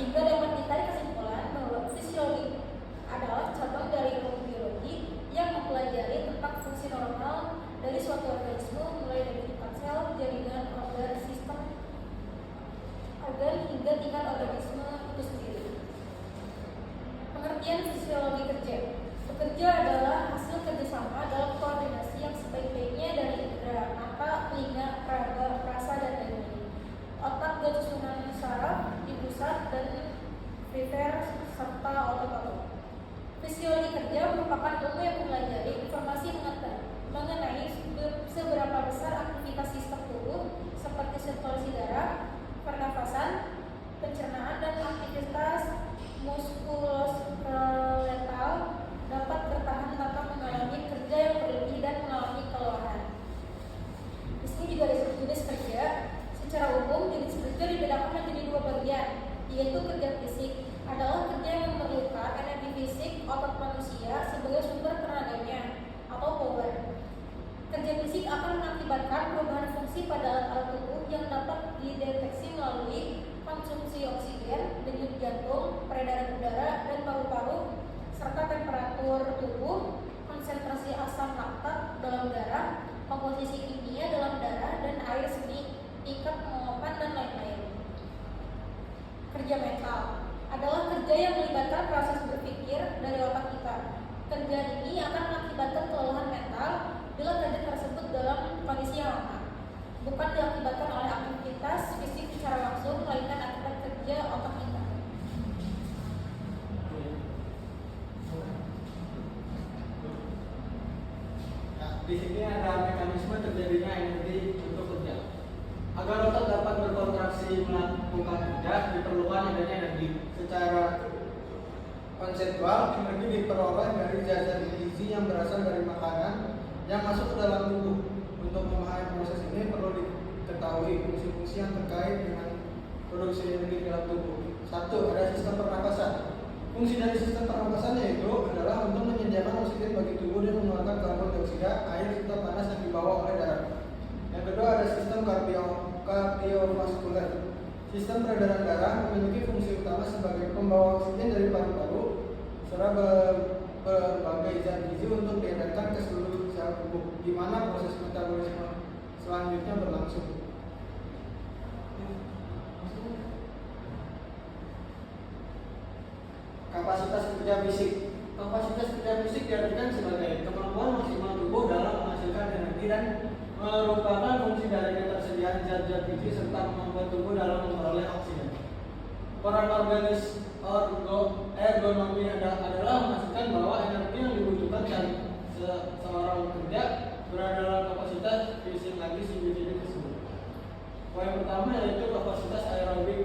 sehingga dapat ditarik kesimpulan bahwa fisiologi adalah cabang dari ilmu biologi yang mempelajari tentang fungsi normal dari suatu organisme mulai dari tingkat sel, jaringan, organ, sistem organ hingga tingkat organisme itu sendiri. Pengertian fisiologi kerja. Bekerja adalah hasil kerjasama dalam koordinasi yang sebaik-baiknya dari indera mata, telinga, peraga, perasa, dan lain-lain. Otak dan susunan saraf di pusat dan perifer serta otot-otot. Fisiologi kerja merupakan ilmu yang mempelajari informasi mengenai seberapa besar aktivitas sistem tubuh seperti sirkulasi darah, pernafasan, pencernaan, dan aktivitas muskuloskeletal dapat bertahan tanpa mengalami kerja yang berlebih dan mengalami kelelahan. Di sini juga ada jenis kerja. Secara umum, jenis kerja dibedakan menjadi dua bagian, yaitu kerja fisik adalah kerja yang memerlukan energi fisik otot manusia sebagai sumber tenaganya atau power. Kerja fisik akan mengakibatkan perubahan fungsi pada alat-alat tubuh yang dapat dideteksi melalui konsumsi oksigen, denyut jantung, peredaran udara dan paru-paru, serta temperatur tubuh, konsentrasi asam laktat dalam darah, komposisi kimia dalam darah dan air seni, tingkat penguapan dan lain-lain. Kerja mental adalah kerja yang melibatkan proses berpikir dari otak kita. Kerja ini akan mengakibatkan kelelahan mental bila kerja tersebut dalam kondisi yang lama, bukan diakibatkan oleh aktivitas fisik secara langsung, melainkan akibat kerja otak kita. Nah, di sini ada mekanisme terjadinya energi untuk kerja. Agar otak dapat berkontraksi melakukan kerja, diperlukan adanya energi. Secara konseptual, energi diperoleh dari zat-zat gizi yang berasal dari makanan yang masuk ke dalam tubuh. Untuk memahami proses ini perlu diketahui fungsi-fungsi yang terkait dengan produksi energi dalam tubuh. 1. Ada sistem pernapasan. Fungsi dari sistem pernapasan yaitu adalah untuk menyediakan oksigen bagi tubuh dan mengeluarkan karbon dioksida, air serta panas yang dibawa oleh darah. Yang kedua ada sistem kardiovaskuler. Sistem peredaran darah memiliki fungsi utama sebagai pembawa oksigen dari paru-paru serta berbagai zat gizi untuk diedarkan ke seluruh sel tubuh, di mana proses metabolisme selanjutnya berlangsung. Kapasitas kerja fisik. Kapasitas kerja fisik diartikan sebagai kemampuan maksimal tubuh dalam menghasilkan energi dan merupakan fungsi dari ketersediaan zat-zat gizi serta kemampuan tubuh dalam memperoleh oksigen. Peran ergonomi adalah memastikan bahwa energi yang dibutuhkan seorang pekerja berada dalam kapasitas fisiologis individu tersebut. Poin pertama yaitu kapasitas aerobik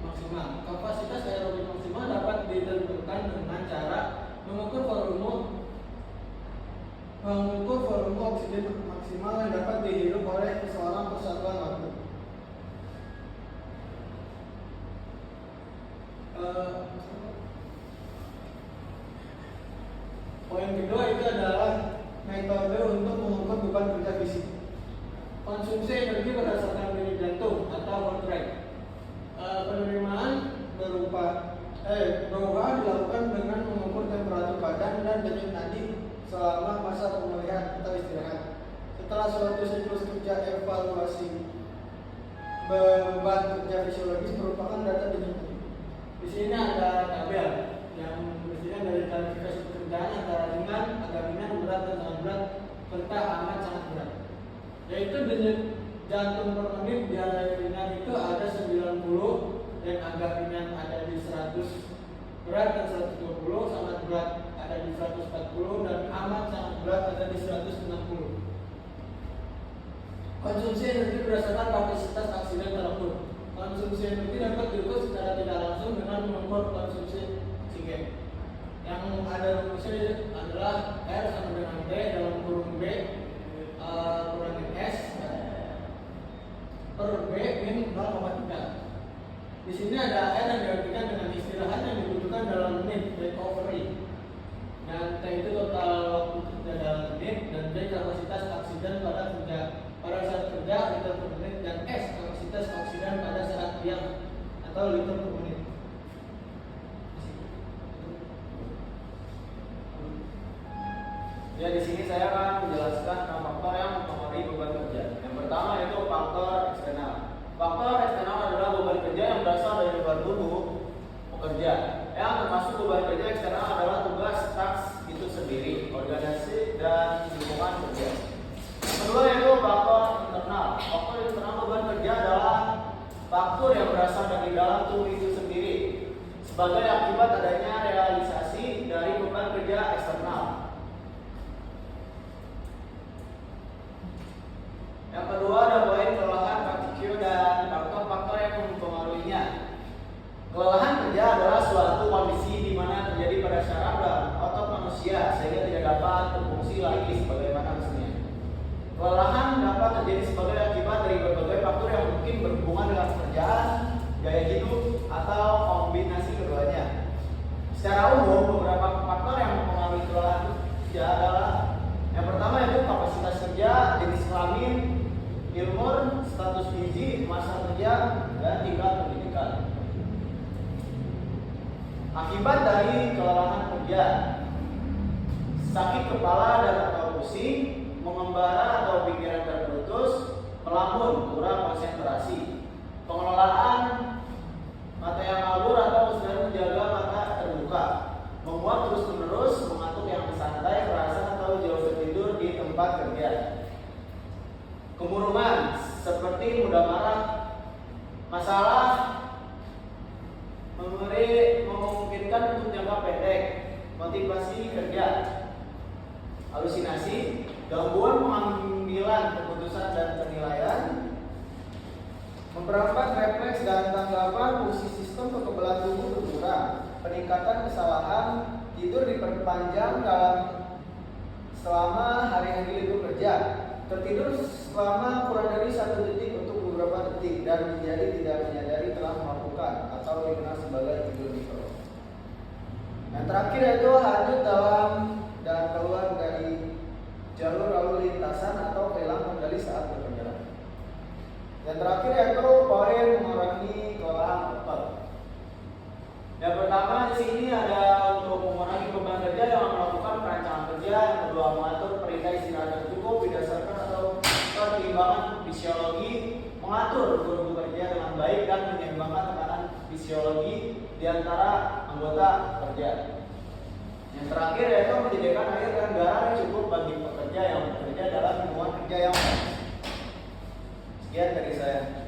maksimal. Kapasitas aerobik maksimal dapat ditentukan dengan cara mengukur volume oksigen maksimal yang dapat dihirup oleh seseorang per satuan waktu. Poin kedua itu adalah metode untuk mengukur beban kerja fisik. Konsumsi energi berdasarkan denyut jantung atau heart rate. Penerimaan berupa dilakukan dengan mengukur temperatur badan dan denyut nadi selama masa pemulihan atau istirahat. Setelah suatu siklus kerja, evaluasi beban kerja fisiologis merupakan data denyut nadi. Di sini ada tabel yang berisikan dari klasifikasi pekerjaan antara ringan, agak ringan, berat, dan sangat berat, serta amat sangat berat. Yaitu denyut jantung per menit di ringan itu ada 90, dan agak ringan ada di 100, berat dan 120, sangat berat ada di 140, dan amat sangat berat ada di 160. Konsumsi energi berdasarkan kapasitas oksigen terukur. Konsumsi energi dapat diukur secara tidak langsung dengan mengukur konsumsi oksigen. Yang ada rumusnya adalah R sama dengan T dalam kurung B kurangi S per B min 0,3. Di sini ada R yang diartikan dengan istirahat yang dibutuhkan dalam menit, recovery. Dan T itu total waktu kerja dalam menit, dan B kapasitas oksigen pada saat kerja liter per menit, dan S kapasitas oksigen pada saat diam atau liter per menit. kerja yang berasal dari luar tubuh pekerja. Yang termasuk beban kerja eksternal adalah tugas task itu sendiri, organisasi dan lingkungan kerja. Kedua yaitu faktor internal. Faktor internal beban kerja adalah faktor yang berasal dari dalam tubuh itu sendiri sebagai akibat adanya realisasi dari beban kerja eksternal. Yang kedua ada poin kelelahan, fatigue dan faktor-faktor yang mempengaruhinya. Kelelahan kerja adalah suatu kondisi di mana terjadi pada syaraf dan otot manusia sehingga tidak dapat berfungsi lagi sebagaimana mestinya. Kelelahan dapat terjadi sebagai akibat dari berbagai faktor yang mungkin berhubungan dengan pekerjaan, gaya hidup, atau kombinasi keduanya. Secara umum, beberapa faktor yang mempengaruhi kelelahan kerja adalah yang pertama yaitu kapasitas kerja, jenis kelamin, umur, status gizi, masa kerja, dan tingkat pendidikan. Akibat dari kelelahan kerja: sakit kepala dan atau pusing, mengembara atau pikiran terputus, melamun, kurang konsentrasi, pengelolaan mata yang ngabur atau kesulitan menjaga mata terbuka, menguap terus-menerus, mengantuk yang santai, kerasan atau jauh tertidur di tempat kerja. Kemurungan seperti mudah marah, masalah memungkinkan untuk jangka pendek, motivasi kerja, halusinasi, gangguan pengambilan keputusan dan penilaian, memperlambat refleks dan tanggapan, fungsi sistem kekebalan tubuh berkurang, peningkatan kesalahan, tidur diperpanjang selama hari-hari libur kerja, tertidur selama kurang dari 1 detik untuk beberapa detik dan menjadi tidak menyadari telah melakukan atau dikenal sebagai tidur mikro. Yang terakhir yaitu hanyut dalam dan keluar dari jalur lalu lintasan atau kehilangan kendali saat berkendara. Yang terakhir yaitu poin mengurangi kelelahan otot. Yang pertama di sini ada untuk mengurangi beban kerja yang melakukan perancangan kerja. Yang kedua mengatur perintah istirahat yang cukup berdasarkan atau pertimbangan fisiologi, mengatur guru kerja dengan baik dan menyeimbangkan tekanan fisiologi di antara anggota kerja. Yang terakhir yaitu menyediakan air dan garam yang cukup bagi pekerja yang bekerja dalam lingkungan kerja yang baik. Sekian dari saya.